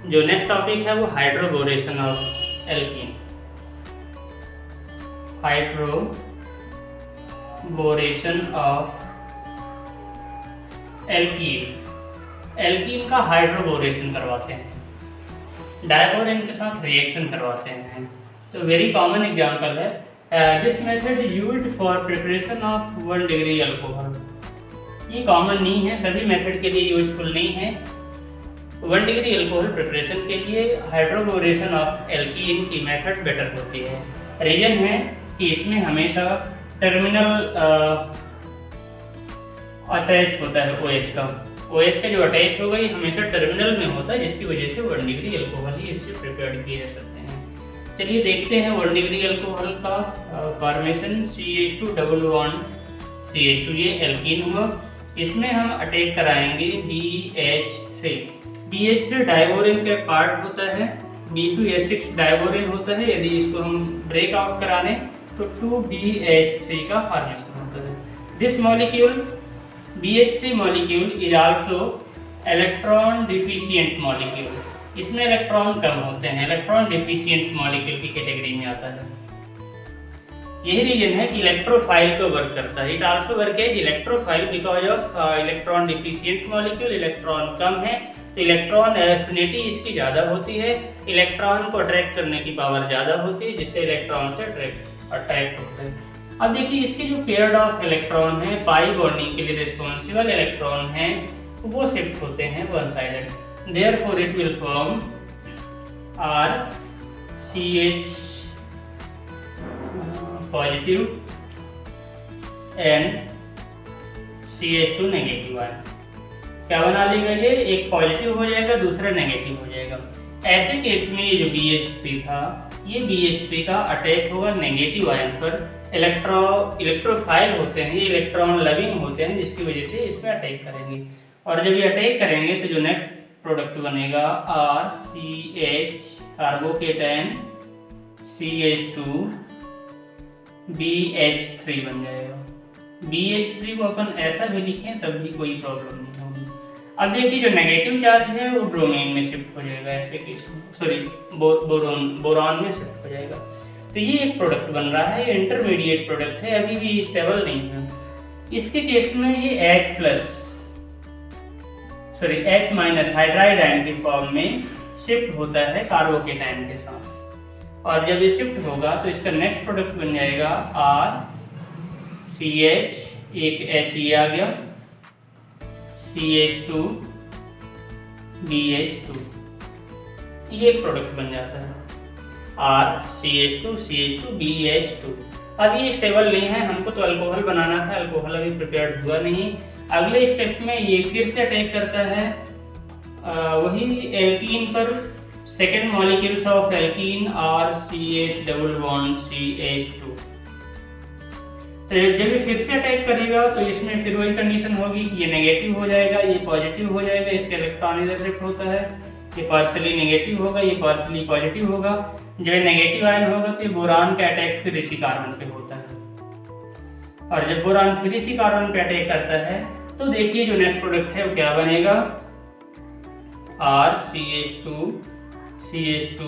जो next topic है वो hydroboration of alkene. Hydroboration of alkene. Alkene का हाइड्रोबोरेशन करवाते हैं, डायबोरेन के साथ रिएक्शन करवाते हैं। तो वेरी कॉमन एग्जांपल है this method used for preparation of 1 degree alcohol. ये कॉमन नहीं है, सभी मेथड के लिए यूजफुल नहीं है। 1 डिग्री अल्कोहल प्रिपरेशन के लिए हाइड्रोबोरेशन ऑफ एल्कीन की मेथड बेटर होती है। रीजन है कि इसमें हमेशा टर्मिनल अटैच होता है OH का। OH का जो अटैच होगा ये हमेशा टर्मिनल में होता है, जिसकी वजह से 1 डिग्री अल्कोहल ही इससे प्रिपेयर किए जा सकते हैं। चलिए देखते हैं 1 डिग्री अल्कोहल का formation. CH2 double bond CH2, ये एल्कीन हुआ। इसमें हम अटैक कराएंगे BH3। BH3 डायबोरेन का पार्ट होता है, B2H6 डायबोरेन होता है। यदि इसको हम ब्रेक आउट कराने तो 2BH3 का फॉर्मेशन होता है। This molecule BH3 molecule is also electron deficient molecule. इसमें इलेक्ट्रॉन कम होते हैं, इलेक्ट्रॉन डिफिशिएंट मॉलिक्यूल की कैटेगरी में आता है। यही रीजन है कि इलेक्ट्रोफाइल को वर्क करता है। It also work as electrophile because of electron deficient molecule, electron कम है तो इलेक्ट्रॉन एफिनिटी इसकी ज़्यादा होती है, इलेक्ट्रॉन को अट्रैक्ट करने की पावर ज़्यादा होती है, जिससे इलेक्ट्रॉन से अट्रैक्ट होते हैं। अब देखिए इसके जो पेयर्ड ऑफ इलेक्ट्रॉन है, पाई बॉन्डिंग के लिए रिस्पॉन्सिबल इलेक्ट्रॉन हैं, वो शिफ्ट होते हैं one sided. Therefore it will form RCH positive and CH2 negative ion. क्या बना लेगा ये, एक पॉजिटिव हो जाएगा, दूसरा नेगेटिव हो जाएगा। ऐसे केस में ये जो BH3 था, ये BH3 का अटैक होगा नेगेटिव आयन पर। इलेक्ट्रोफाइल होते हैं, ये इलेक्ट्रॉन लविंग होते हैं, जिसकी वजह से इस पर अटैक करेंगे। और जब ये अटैक करेंगे तो जो नेक्स्ट प्रोडक्ट बनेगा RCH कार्बोकेटायन CH2 BH3 बन जाएगा। BH3 को अपन ऐसा भी लिखें तब भी कोई प्रॉब्लम नहीं होगी। अब देखिए जो नेगेटिव चार्ज है वो ब्रोमीन में शिफ्ट हो जाएगा, ऐसे केस में सॉरी बोरॉन में शिफ्ट हो जाएगा। तो ये एक प्रोडक्ट बन रहा है, ये इंटरमीडिएट प्रोडक्ट है, अभी भी स्टेबल नहीं है। इसके केस में ये H माइनस हाइड्राइड आयन की फॉर्म में शिफ्ट होता है कार्बोकेटायन के साथ। और जब ये शिफ्ट होगा तो इसका नेक्स्ट प्रोडक्ट बन जाएगा RCH, एक H ये आ गया, CH2 BH2, ये प्रोडक्ट बन जाता है RCH2 BH2। अब ये स्टेबल नहीं है, हमको तो अल्कोहल बनाना था, अल्कोहल अभी प्रिपेयर्ड हुआ नहीं। अगले स्टेप में ये फिर से अटैक करता है वही एल्कीन पर, second molecules of alkene RCH double bond CH2। तो जब ये फिर से अटैक करेगा तो इसमें फिर वही कंडीशन होगी कि ये नेगेटिव हो जाएगा, ये पॉजिटिव हो जाएगा, इसका इलेक्ट्रॉन इधर शिफ्ट होता है, ये पार्शियली नेगेटिव होगा, ये पार्शियली पॉजिटिव होगा। जब नेगेटिव आयन होगा तो बोरान का अटैक फिर इसी कार्बन पे होता है, और जब बोरान फिर इसी कार्बन पे अटैक करता है तो देखिए जो नेक्स्ट प्रोडक्ट है वो क्या बनेगा, RCH2 CH2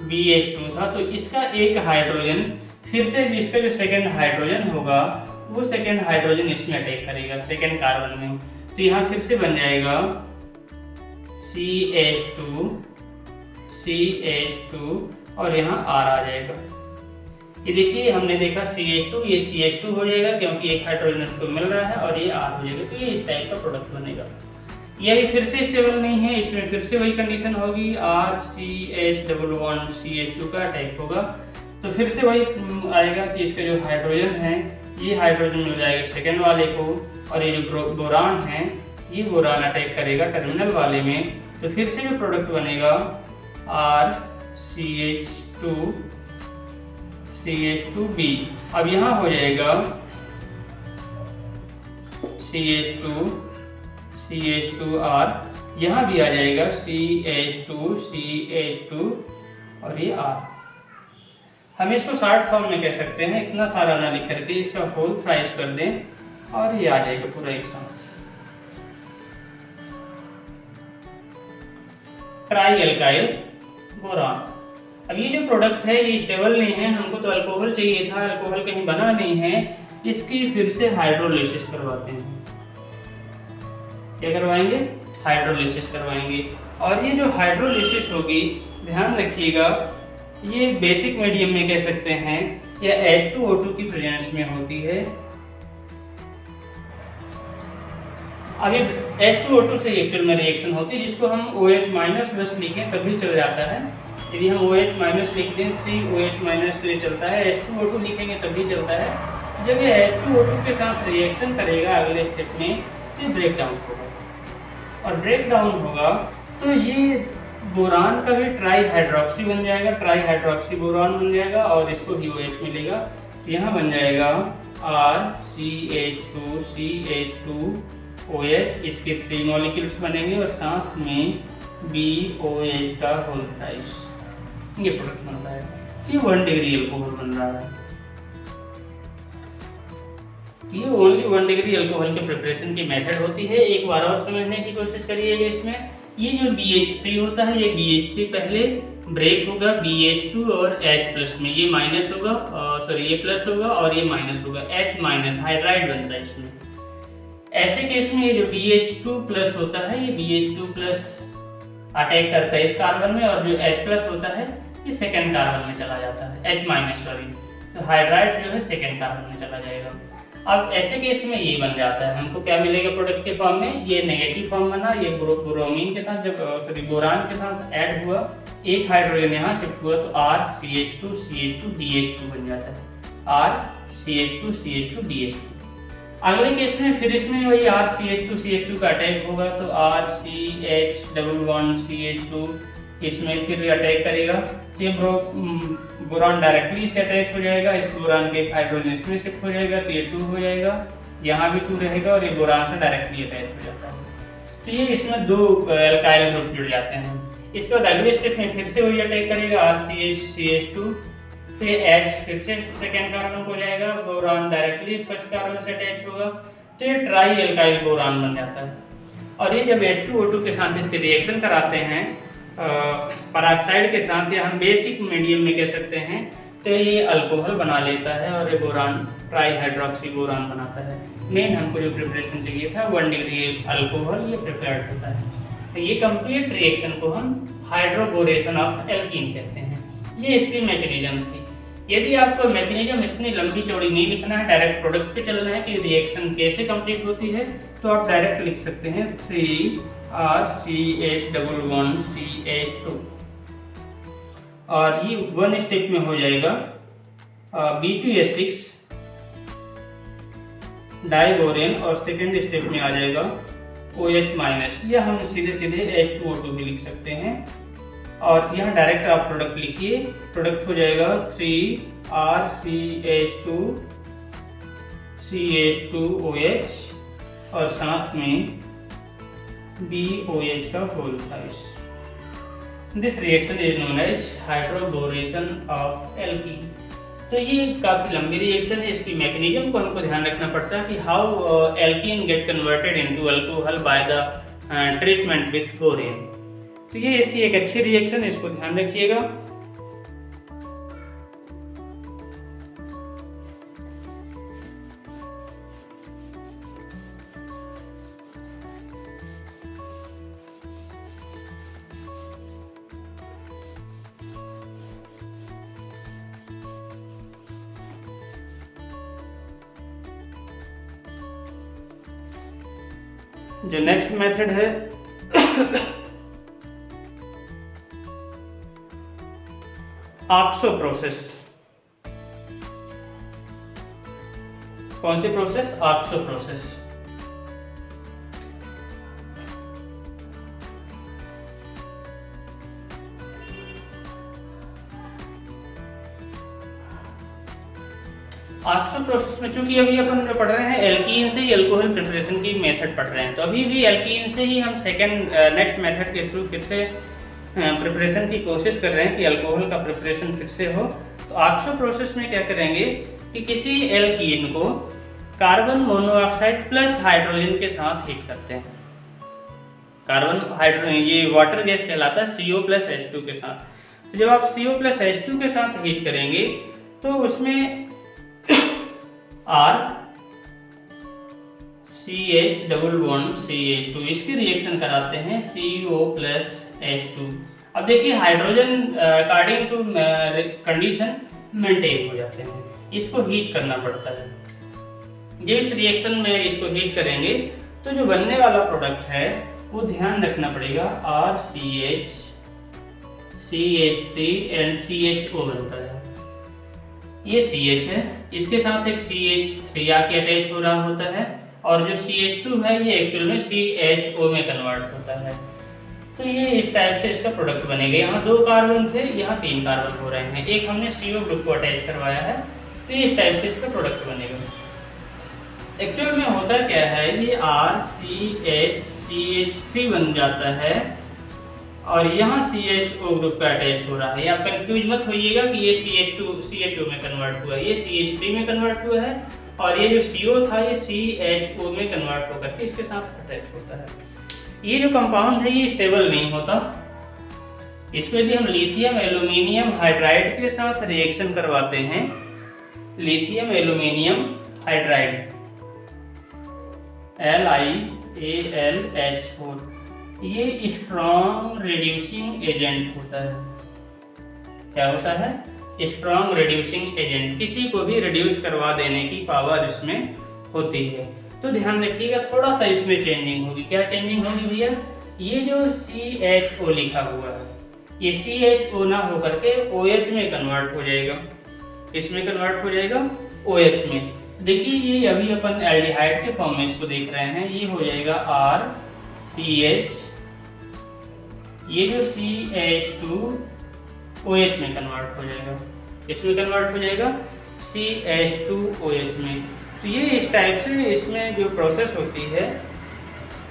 BH2 था। तो इसका एक हाइड्रोजन फिर से, इसका जो सेकेंड हाइड्रोजन होगा वो सेकेंड हाइड्रोजन इसमें अटैक करेगा सेकेंड कार्बन में। तो यहाँ फिर से बन जाएगा CH2 और यहाँ R आ जाएगा। ये देखिए हमने देखा CH2, ये CH2 हो जाएगा क्योंकि एक हाइड्रोजन इसको मिल रहा है, और ये R हो जाएगा। तो ये इस टाइप का प्रोडक्ट बनेगा। ये भी फिर से स्टेबल नहीं है, इसमें फिर से वही कंडीशन होगी, RCH डबल बॉन्ड CH2 का अटैक होगा। तो फिर से वही आएगा कि इसके जो हाइड्रोजन है, ये हाइड्रोजन मिल जाएगा सेकेंड वाले को, और ये जो बोरान है, ये बोरान अटैक करेगा टर्मिनल वाले में। तो फिर से जो प्रोडक्ट बनेगा RCH2B। अब यहाँ हो जाएगा CH2R, यहाँ भी आ जाएगा CH2 और ये R। हम इसको शॉर्ट फॉर्म में कह सकते हैं, इतना सारा ना लिख करके इसका होल थ्राइस कर दें और ये आ जाएगा पूरा एक साथ। Try alkyl boron. अब ये जो प्रोडक्ट है ये स्टेबल नहीं है, हमको तो अल्कोहल चाहिए था, अल्कोहल कहीं बना नहीं है, इसकी फिर से हाइड्रोलिसिस करवाते हैं। क्या करवाएंगे? हाइड्रोलिसिस करवाएंगे। और ये जो हाइड्रोलिसिस होगी, ध्यान रखिएगा, ये बेसिक मीडियम में कह सकते हैं या H2O2 की प्रेजेंस में होती है। अभी H2O2 से एक्चुअल में रिएक्शन होती है, जिसको हम OH- बस लिखें तभी चल जाता है। यदि हम OH- लिख दें 3OH- तो ये चलता है, H2O2 लिखेंगे तभी चलता है। जब ये H2O2 के साथ रिएक्शन करेगा अगले स्टेप में, तो ब्रेक डाउन होगा, और ब्रेक डाउन होगा तो ये बोरान का भी ट्राई हाइड्रोक्सी बन जाएगा, ट्राई हाइड्रोक्सी बोरान बन जाएगा, और इसको भी OH मिलेगा। तो यहाँ बन जाएगा RCH2CH2OH, इसके 3 मॉलिक्यूल्स बनेंगे और साथ में BOH का होल थ्राइस, ये प्रोडक्ट बन रहा है। ये 1 डिग्री अल्कोहल बन रहा है। ये ओनली 1 डिग्री अल्कोहल के प्रिपरेशन की मेथड होती है। एक बार और समझने की कोशिश करिएगा। इसमें ये जो BH3 होता है, ये BH3 पहले ब्रेक होगा BH2 और H+ में, ये माइनस होगा, सॉरी ये प्लस होगा और ये माइनस होगा, H- हाइड्राइड बनता है इसमें। ऐसे केस में ये जो BH2+ होता है, ये BH2+ अटैक करता है इस कार्बन में, और जो H+ होता है ये सेकेंड कार्बन में चला जाता है, H- सॉरी, तो हाइड्राइड जो है सेकेंड कार्बन में चला जाएगा। अब ऐसे केस में ये बन जाता है, हमको क्या मिलेगा प्रोडक्ट के फॉर्म में? ये नेगेटिव फॉर्म बना, ये ब्रोमीन के साथ जब सॉरी बोरान के साथ ऐड हुआ, एक हाइड्रोजन यहाँ शिफ्ट हुआ, तो RCH2CH2BH2 बन जाता है, RCH2CH2BH2। अगले केस में फिर इसमें वही RCH2CH2 का अटैक होगा, तो RCH1CH2 इसमें फिर अटैक करेगा, ये बोरान डायरेक्टली इससे अटैच हो जाएगा, इस बोरान के हाइड्रोजन इसमें शिफ्ट हो जाएगा, तो ये 2 हो जाएगा, यहाँ भी 2 रहेगा, और ये बोरान से डायरेक्टली अटैच हो जाता है। तो ये इसमें 2 एल्काइल ग्रुप जुड़ जाते हैं। इसके बाद अगले स्टेप में फिर से वही अटैक करेगा, RCH2, फिर H फिर से सेकेंड कार्बन हो जाएगा, बोरान डायरेक्टली फर्स्ट कार्बन से अटैच होगा, तो ये ट्राई एल्काइल बोरान बन जाता है। और ये जब H2O2 के साथ इसके रिएक्शन कराते हैं पेरोक्साइड के साथ, या हम बेसिक मीडियम में कह सकते हैं, तो ये अल्कोहल बना लेता है, और ये बोरान ट्राई हाइड्रोक्सी बोरान बनाता है। मेन हमको जो प्रिपरेशन चाहिए था 1 डिग्री अल्कोहल, ये प्रिपेयर्ड होता है। तो ये कंप्लीट रिएक्शन को हम हाइड्रोबोरेशन ऑफ एल्कीन कहते हैं। ये इसकी मैकेनिज्म थी। यदि आपको मैकेनिज्म इतनी लंबी चौड़ी नहीं लिखना है, डायरेक्ट प्रोडक्ट पे चलना है कि रिएक्शन कैसे कंप्लीट होती है, तो आप डायरेक्ट लिख सकते हैं 3RCH11CH2, और ये 1 स्टेप में हो जाएगा B2S6 डाइबोरेन, और सेकेंड स्टेप में आ जाएगा OH-, या हम सीधे सीधे H2O2 भी लिख सकते हैं। और यहाँ डायरेक्ट आप प्रोडक्ट लिखिए, प्रोडक्ट हो जाएगा 3RCH2CH2OH, और साथ में BOH का whole thrice. This reaction is known as hydroboration of alkene. तो ये काफ़ी लंबी रिएक्शन है, इसकी मैकेनिज्म को हमको ध्यान रखना पड़ता है कि how alkene get converted into alcohol by the treatment with borane. तो ये इसकी एक अच्छी रिएक्शन है, इसको ध्यान रखिएगा। जो नेक्स्ट मेथड है ऑक्सो प्रोसेस। कौन सी process? Oxo process. Oxo process में चूंकि अभी अपन जो पढ़ रहे हैं एल्कीन से ही अल्कोहल प्रिपरेशन की मेथड पढ़ रहे हैं, तो अभी भी एल्कीन से ही हम सेकंड नेक्स्ट मेथड के थ्रू फिर से प्रिपरेशन की कोशिश कर रहे हैं कि अल्कोहल का प्रिपरेशन फिर से हो। तो ऑक्सो प्रोसेस में क्या करेंगे कि किसी एल्कीन को कार्बन मोनोऑक्साइड प्लस हाइड्रोजन के साथ हीट करते हैं। कार्बन हाइड्रो ये वाटर गैस कहलाता है CO प्लस H2 के साथ। तो जब आप CO प्लस H2 के साथ हीट करेंगे तो उसमें R CH double bond CH2 इसकी रिएक्शन कराते हैं CO प्लस H2। अब देखिए hydrogen according to condition maintain हो जाते हैं, इसको हीट करना पड़ता है। जब इस रिएक्शन में इसको हीट करेंगे तो जो बनने वाला प्रोडक्ट है वो ध्यान रखना पड़ेगा RCH CH3 एंड CHO बनता है। ये CH है, इसके साथ एक CH3 आके अटैच हो रहा होता है और जो CH2 है ये एक्चुअल में CHO में कन्वर्ट होता है। तो ये इस टाइप से इसका प्रोडक्ट बनेगा। यहाँ 2 कार्बन थे, यहाँ 3 कार्बन हो रहे हैं, एक हमने CO ग्रुप को अटैच करवाया है, तो ये इस टाइप से इसका प्रोडक्ट बनेगा। एक्चुअल में होता क्या है, ये RCH CH3 बन जाता है और यहाँ CHO ग्रुप का अटैच हो रहा है। आप कंफ्यूज मत होइएगा कि ये CH2 CHO में कन्वर्ट हुआ है, ये CH3 में कन्वर्ट हुआ है और ये जो CO था ये CHO में कन्वर्ट होकर के इसके साथ अटैच होता है। ये जो कंपाउंड है ये स्टेबल नहीं होता, इसमें यदि हम लिथियम एल्यूमिनियम हाइड्राइड के साथ रिएक्शन करवाते हैं, लिथियम एल्यूमिनियम हाइड्राइड LiAlH4, ये स्ट्रॉन्ग रिड्यूसिंग एजेंट होता है। क्या होता है? स्ट्रॉन्ग रिड्यूसिंग एजेंट, किसी को भी रिड्यूस करवा देने की पावर इसमें होती है। तो ध्यान रखिएगा, थोड़ा सा इसमें चेंजिंग होगी। क्या चेंजिंग होगी भैया? ये जो CHO लिखा हुआ है ये CHO ना होकर के OH में कन्वर्ट हो जाएगा, इसमें कन्वर्ट हो जाएगा OH में। देखिए ये अभी अपन एल्डिहाइड के फॉर्म में इसको देख रहे हैं, ये हो जाएगा RCH, ये जो CH2 OH में कन्वर्ट हो जाएगा, इसमें कन्वर्ट हो जाएगा CH2OH में। तो ये इस टाइप से इसमें जो प्रोसेस होती है,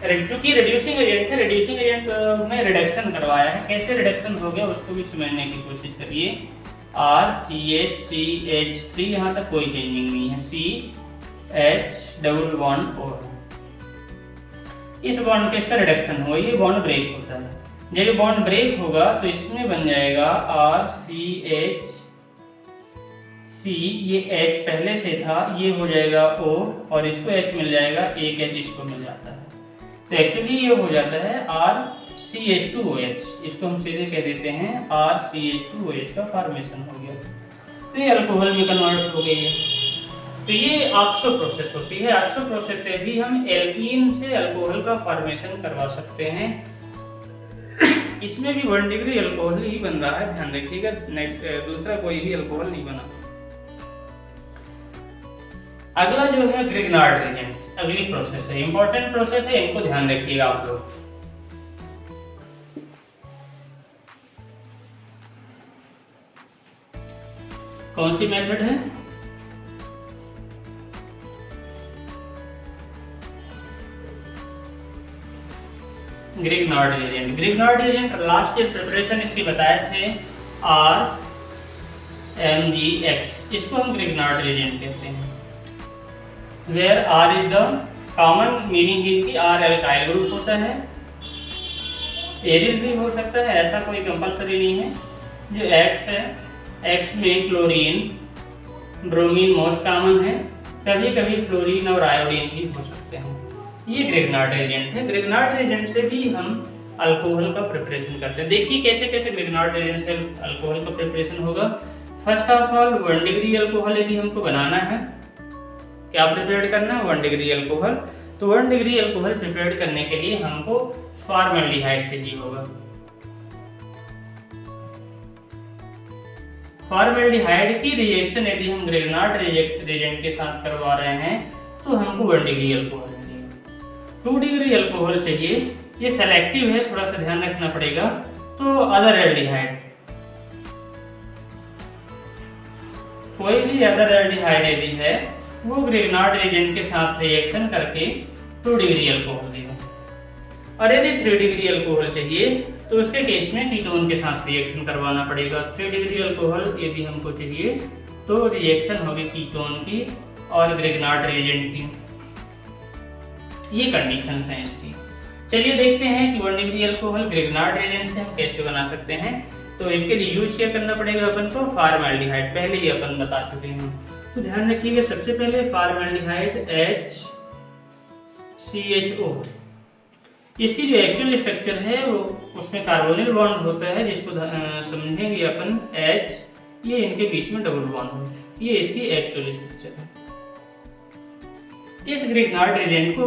चूंकि रिड्यूसिंग एजेंट है, रिड्यूसिंग एजेंट में रिडक्शन करवाया है, कैसे रिडक्शन हो गया उसको भी समझने की कोशिश करिए। RCH CH3 यहाँ तक कोई चेंजिंग नहीं है, CH डबल बॉन्ड O, इस बॉन्ड पे इसका रिडक्शन हुआ, ये बॉन्ड ब्रेक होता है। जब ये बॉन्ड ब्रेक होगा तो इसमें बन जाएगा RCH C, ये H पहले से था, ये हो जाएगा O और इसको H मिल जाएगा, एक H इसको मिल जाता है। तो एक्चुअली ये हो जाता है RCH2OH, इसको हम सीधे कह देते हैं RCH2OH का फॉर्मेशन हो गया। तो ये अल्कोहल में कन्वर्ट हो गई है। तो ये ऑक्सो प्रोसेस होती है। ऑक्सो प्रोसेस से भी हम एल्कीन से अल्कोहल का फॉर्मेशन करवा सकते हैं। इसमें भी 1 डिग्री अल्कोहल ही बन रहा है, ध्यान रखिएगा, दूसरा कोई भी अल्कोहल नहीं बना। अगला जो है ग्रिग्नार्ड रिएजेंट, अगली प्रोसेस है, इंपॉर्टेंट प्रोसेस है, इनको ध्यान रखिएगा आप लोग। कौन सी मेथड है? Grignard reagent. Grignard reagent last year preparation इसकी बताए थे RMgX, इसको हम ग्रिग्नार्ड रिएजेंट कहते हैं। Where R is the common meaning is कि R alkyl ग्रुप होता है, एरिल भी हो सकता है, ऐसा कोई कंपलसरी नहीं है। जो X है, X में क्लोरीन ब्रोमीन मोस्ट कॉमन है, कभी कभी फ्लोरीन और आयोडीन भी हो सकते हैं। ये ग्रिग्नार्ड रिएजेंट है। ग्रिग्नार्ड रिएजेंट से भी हम अल्कोहल का प्रिपरेशन करते हैं। देखिए कैसे कैसे ग्रिग्नार्ड रिएजेंट से अल्कोहल का प्रिपरेशन होगा। First of all 1 degree alcohol यदि हमको बनाना है, क्या प्रिपेयर करना है? 1 डिग्री अल्कोहल। तो 1 डिग्री अल्कोहल प्रिपेयर करने के लिए हमको फॉर्मल्डिहाइड चाहिए होगा। फॉर्मल्डिहाइड की रिएक्शन यदि हम ग्रिग्नार्ड रिएजेंट के साथ करवा रहे हैं तो हमको 1 डिग्री अल्कोहल चाहिए। 2 डिग्री अल्कोहल चाहिए, ये सेलेक्टिव है, थोड़ा सा ध्यान रखना पड़ेगा। तो अदर एल्डिहाइड, कोई भी अदर एल्डिहाइड यदि है वो ग्रिग्नार्ड रिएजेंट के साथ रिएक्शन करके 2 डिग्री अल्कोहल देगा। और यदि 3 डिग्री अल्कोहल चाहिए तो उसके केस में कीटोन के साथ रिएक्शन करवाना पड़ेगा। 3 डिग्री अल्कोहल यदि हमको चाहिए तो रिएक्शन होगी कीटोन की और ग्रिग्नार्ड रिएजेंट की। ये कंडीशंस हैं इसकी। चलिए देखते हैं कि 1 डिग्री अल्कोहल ग्रिग्नार्ड रिएजेंट से हम कैसे बना सकते हैं। तो इसके लिए यूज क्या करना पड़ेगा अपन को, फॉर्मेल्डिहाइड, पहले ही अपन बता चुके हैं। तो ध्यान रखिएगा, सबसे पहले फॉर्मेल्डिहाइड HCHO, इसकी जो एक्चुअल स्ट्रक्चर है वो उसमें कार्बोनिल बॉन्ड होता है, जिसको समझेंगे अपन H, ये इनके बीच में डबल बॉन्ड है, ये इसकी एक्चुअल स्ट्रक्चर है। इस ग्रिग्नार्ड रिएजेंट को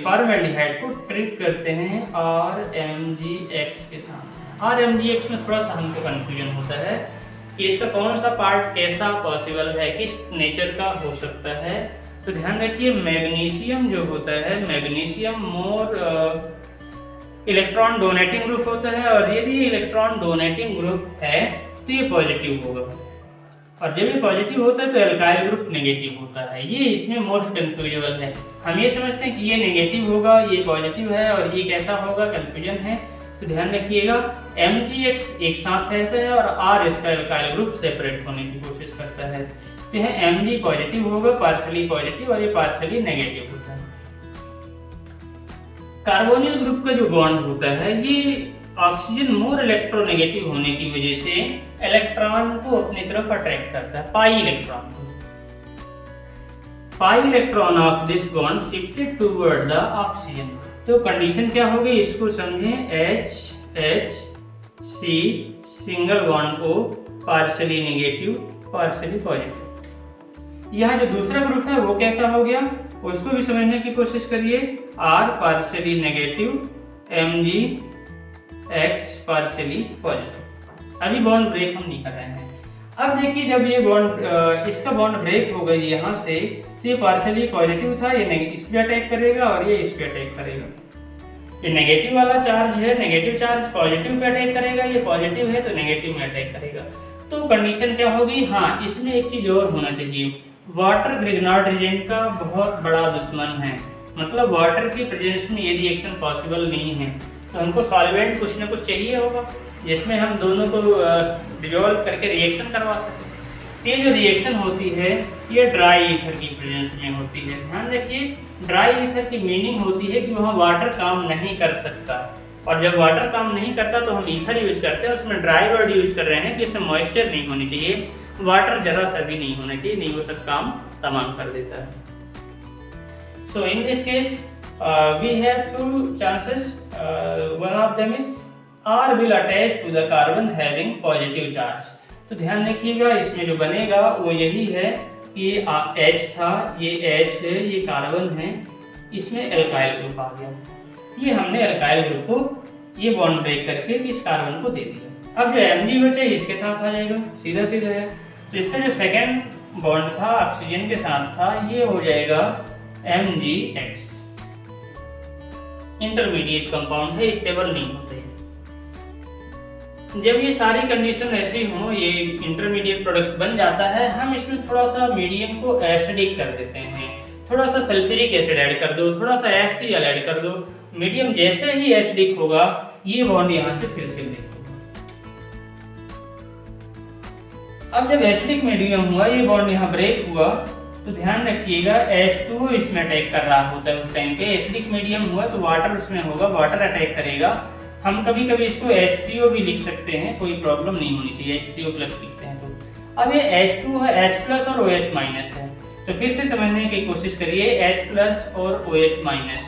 फॉर्मेल्डिहाइड को ट्रीट करते हैं RMGX के साथ। RMGX में थोड़ा सा हमको कंफ्यूजन होता है कि इसका कौन सा पार्ट कैसा पॉसिबल है, किस नेचर का हो सकता है। तो ध्यान रखिए, मैग्नीशियम जो होता है, magnesium more electron donating group होता है, और यदि इलेक्ट्रॉन डोनेटिंग ग्रुप है तो ये पॉजिटिव होगा, और जब ये पॉजिटिव होता है तो एल्काइल ग्रुप नेगेटिव होता है। ये इसमें मोस्ट कंफ्यूजेबल है। हम ये समझते हैं कि ये नेगेटिव होगा, ये पॉजिटिव है, और ये कैसा होगा, कंफ्यूजन है। तो ध्यान रखिएगा, MgX एक साथ रहता है और R इसका एल्काइल ग्रुप सेपरेट होने की कोशिश करता है। तो यह Mg पॉजिटिव होगा, पार्शली पॉजिटिव, और ये पार्शली नेगेटिव होता है। कार्बोनिल ग्रुप का जो बॉन्ड होता है, ये ऑक्सीजन मोर इलेक्ट्रोनेगेटिव होने की वजह से इलेक्ट्रॉन को अपनी तरफ अट्रैक्ट करता है, पाई इलेक्ट्रॉन को। Pi electron of this bond shifted toward the oxygen. तो कंडीशन क्या होगी, इसको समझें, HHC single bond O, partially negative, partially positive. यहाँ जो दूसरा ग्रुप है वो कैसा हो गया, उसको भी समझने की कोशिश करिए। R partially negative, MgX partially positive. अभी बॉन्ड ब्रेक हम नहीं कर रहे हैं। अब देखिए, जब ये बॉन्ड इसका बॉन्ड ब्रेक हो गई यहाँ से, तो ये पार्शली पॉजिटिव था, ये इस पे अटैक करेगा और ये इस पे अटैक करेगा। ये नेगेटिव वाला चार्ज है, negative charge positive pay attack करेगा, ये पॉजिटिव है तो नेगेटिव में अटैक करेगा। तो कंडीशन क्या होगी, हाँ इसमें एक चीज और होना चाहिए, वाटर ग्रिग्नार्ड रिएजेंट का बहुत बड़ा दुश्मन है। मतलब वाटर की प्रेजेंस में ये रिएक्शन पॉसिबल नहीं है, तो हमको सॉल्वेंट कुछ ना कुछ चाहिए होगा जिसमें हम दोनों को डिजोल्व करके रिएक्शन करवा सकें। ये जो रिएक्शन होती है ये ड्राई ईथर की प्रेजेंस में होती है। ध्यान रखिए, ड्राई ईथर की मीनिंग होती है कि वहाँ वाटर काम नहीं कर सकता, और जब वाटर काम नहीं करता तो हम ईथर यूज करते हैं, उसमें ड्राई वर्ड यूज कर रहे हैं कि इसमें मॉइस्चर नहीं होनी चाहिए, वाटर जरा सा भी नहीं होना चाहिए, नहीं वो सब काम तमाम कर देता है। So in this case we have two chances, one of them is R will attach to the carbon having positive charge। तो ध्यान रखिएगा, इसमें जो बनेगा वो यही है कि H था, ये H है, ये कार्बन है, इसमें एल्काइल ग्रुप आ गया, ये हमने एल्काइल ग्रुप को ये बॉन्ड ब्रेक करके इस कार्बन को दे दिया। अब जो Mg बचा इसके साथ आ जाएगा, सीधा सीधा है। तो इसका जो सेकेंड बॉन्ड था ऑक्सीजन के साथ था, ये हो जाएगा MgX। इंटरमीडिएट कंपाउंड है, स्टेबल नहीं होते। जब ये सारी कंडीशन ऐसी हो, ये इंटरमीडिएट प्रोडक्ट बन जाता है, हम इसमें थोड़ा सा मीडियम को एसिडिक कर देते हैं, थोड़ा सा सल्फ्यूरिक एसिड ऐड कर दो, थोड़ा सा HCl ऐड कर दो। मीडियम जैसे ही एसिडिक होगा, ये बॉन्ड यहाँ से फिर से ब्रेक होगा। अब जब एसिडिक मीडियम हुआ, ये बॉन्ड यहाँ ब्रेक हुआ, तो ध्यान रखिएगा H2 इसमें अटैक कर रहा होता है उस टाइम पे। एसिडिक मीडियम हुआ तो वाटर उसमें होगा, वाटर अटैक करेगा। हम कभी कभी इसको H3O भी लिख सकते हैं, कोई प्रॉब्लम नहीं होनी चाहिए, H3O प्लस लिखते हैं। तो अब ये H2 है, H प्लस और OH माइनस है, तो फिर से समझने की कोशिश करिए, H प्लस और OH माइनस।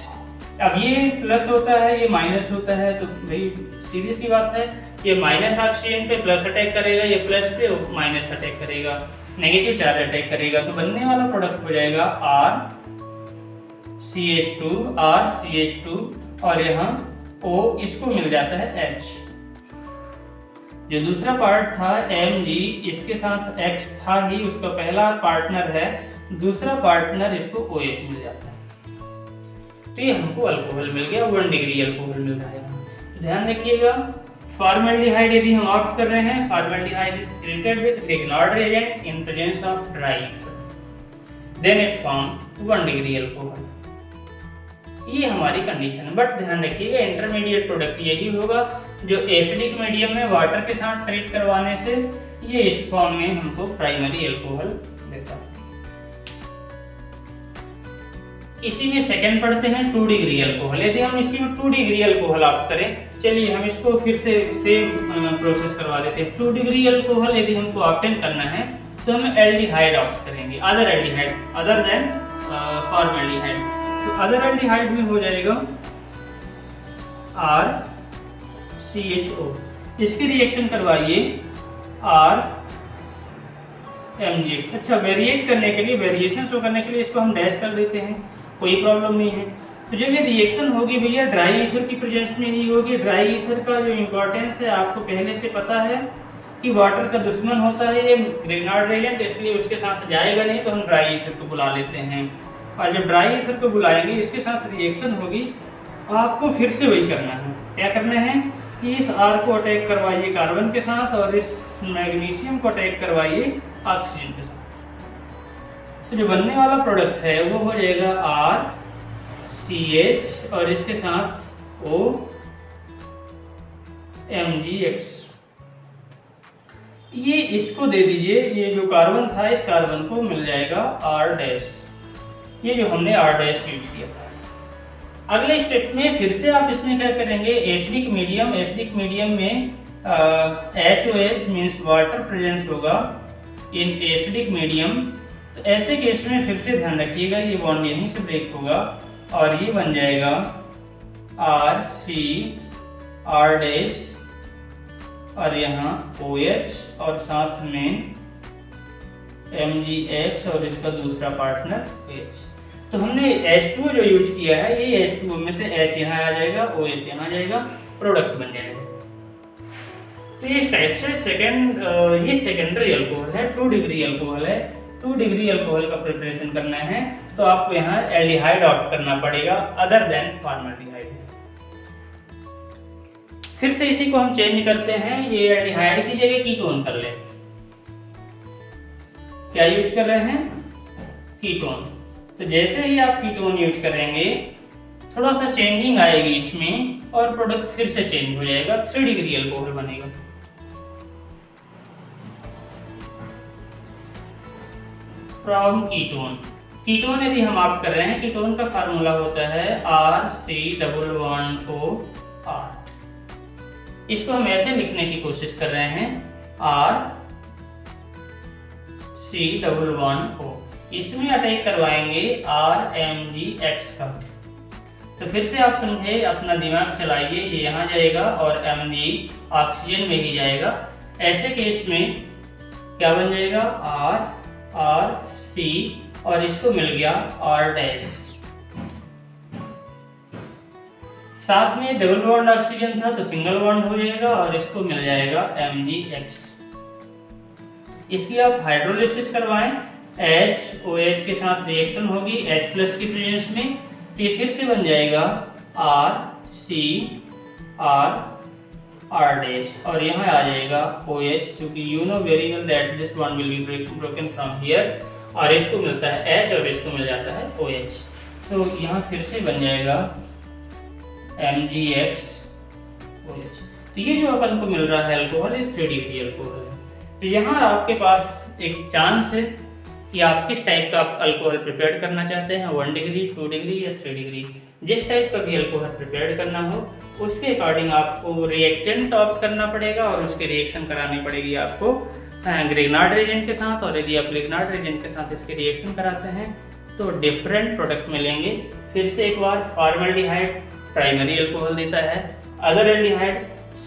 अब ये प्लस होता है, ये माइनस होता है, तो भाई सीधी सी बात है, ये माइनस ऑक्सीजन पे प्लस अटैक करेगा, ये प्लस पे माइनस अटैक करेगा, नेगेटिव चार्ज अटैक करेगा। तो बनने वाला प्रोडक्ट हो जाएगा RCH2 और यहाँ O, इसको मिल जाता है H। जो दूसरा पार्ट था Mg, इसके साथ X था ही, उसका पहला पार्टनर है, दूसरा पार्टनर इसको OH मिल जाता है। तो ये हमको अल्कोहल मिल गया, 1 डिग्री अल्कोहल मिल रहा है। तो ध्यान रखिएगा, फॉर्मेल्डिहाइड यदि हम ऑप्ट कर रहे हैं, formaldehyde treated with Grignard reagent in presence of dry ether, then it form 1 degree alcohol. ये हमारी कंडीशन है। बट ध्यान रखिएगा, इंटरमीडिएट प्रोडक्ट यही होगा जो एसिडिक मीडियम में वाटर के साथ ट्रीट करवाने से ये इस फॉर्म में हमको प्राइमरी अल्कोहल देता है। इसी में सेकंड पढ़ते हैं 2 डिग्री अल्कोहल। यदि हम इसी में 2 डिग्री अल्कोहल ऑप्ट करें, चलिए हम इसको फिर से सेम प्रोसेस करवा लेते हैं। 2 डिग्री अल्कोहल यदि हमको ऑब्टेन करना है तो हम एल्डिहाइड ऑप्ट करेंगे, other aldehyde other than formaldehyde. तो अदर एल्डिहाइड में हो जाएगा RCHO। इसकी रिएक्शन करवाइए RMgx। अच्छा, वेरिएट करने के लिए, वेरिएशन शो करने के लिए इसको हम डैश कर देते हैं, कोई प्रॉब्लम नहीं है। तो जब ये रिएक्शन होगी भैया ड्राई ईथर की प्रेजेंस में ही होगी। ड्राई ईथर का जो इम्पोर्टेंस है आपको पहले से पता है कि वाटर का दुश्मन होता है ये ग्रिग्नार्ड रेजेंट, इसलिए उसके साथ जाएगा नहीं, तो हम ड्राई ईथर को बुला लेते हैं। और जब ड्राई ईथर को बुलाएंगे इसके साथ रिएक्शन होगी, आपको फिर से वही करना है। क्या करना है कि इस R को अटैक करवाइए कार्बन के साथ और इस मैग्नीशियम को अटैक करवाइए ऑक्सीजन के साथ। तो जो बनने वाला प्रोडक्ट है वो हो जाएगा RCH और इसके साथ OMgx। ये इसको दे दीजिए, ये जो कार्बन था इस कार्बन को मिल जाएगा R डैश, ये जो हमने R डैश यूज किया था। अगले स्टेप में फिर से आप इसमें क्या करेंगे, एसिडिक मीडियम, एसिडिक मीडियम में HOH मीन्स वाटर प्रेजेंस होगा इन एसिडिक मीडियम। तो ऐसे केस में फिर से ध्यान रखिएगा ये बॉन्ड यहीं से ब्रेक होगा और ये बन जाएगा RC/R डैश और यहाँ OH और साथ में MgX और इसका दूसरा पार्टनर H। तो हमने H2 जो यूज किया है, ये H2 में से H यहाँ आ जाएगा, OH यहाँ आ जाएगा, प्रोडक्ट बन जाएगा। तो ये इस टाइप से ये सेकेंडरी अल्कोहल है, 2 डिग्री अल्कोहल है। 2 डिग्री अल्कोहल का प्रिपरेशन करना है तो आपको यहाँ एल्डिहाइड ऑप्ट करना पड़ेगा अदर देन फॉर्मल्डिहाइड। फिर से इसी को हम चेंज करते हैं, ये एल्डिहाइड की जगह कीटोन कर ले। क्या यूज कर रहे हैं, कीटोन। तो जैसे ही आप कीटोन यूज करेंगे थोड़ा सा चेंजिंग आएगी इसमें और प्रोडक्ट फिर से चेंज हो जाएगा, 3 डिग्री अल्कोहल बनेगा। फ्रॉम कीटोन, कीटोन यदि हम ऑप्ट कर रहे हैं, कीटोन का फार्मूला होता है RC11OR। इसको हम ऐसे लिखने की कोशिश कर रहे हैं RC11O। इसमें अटैक करवाएंगे RMgX का। तो फिर से आप समझे, अपना दिमाग चलाइए, ये यहाँ जाएगा और Mg ऑक्सीजन में ही जाएगा। ऐसे केस में क्या बन जाएगा RC और इसको मिल गया R डैश। साथ में डबल बॉन्ड ऑक्सीजन था तो सिंगल बॉन्ड हो जाएगा और इसको मिल जाएगा MgX। इसकी आप हाइड्रोलिसिस करवाएं, HOH के साथ रिएक्शन होगी H+ की प्रेजेंस में, तो ये फिर से बन जाएगा RC/R डैश और यहाँ आ जाएगा OH, क्योंकि you know very well that this one will be broken from here और इसको मिलता है H और इसको मिल जाता है OH। तो यहाँ फिर से बन जाएगा MgX OH। तो ये जो अपन को मिल रहा है अल्कोहल, ये 3 डिग्री अल्कोहल है। तो यहाँ आपके पास एक चांस है कि आप किस टाइप का अल्कोहल प्रिपेयर करना चाहते हैं, 1 डिग्री, 2 डिग्री या 3 डिग्री। जिस टाइप का भी अल्कोहल प्रिपेयर करना हो उसके अकॉर्डिंग आपको रिएक्टेंट ऑप्ट करना पड़ेगा और उसके रिएक्शन करानी पड़ेगी आपको ग्रिग्नार्ड रेजेंट के साथ। और यदि आप ग्रिग्नार्ड रेजेंट के साथ इसके रिएक्शन कराते हैं तो डिफरेंट प्रोडक्ट मिलेंगे। फिर से एक बार, फॉर्मल्डिहाइड प्राइमरी अल्कोहल देता है, अदर एल्डिहाइड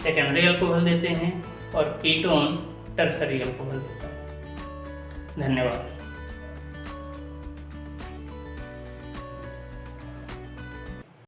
सेकेंडरी अल्कोहल देते हैं और कीटोन टर्सरी अल्कोहल देता है। धन्यवाद।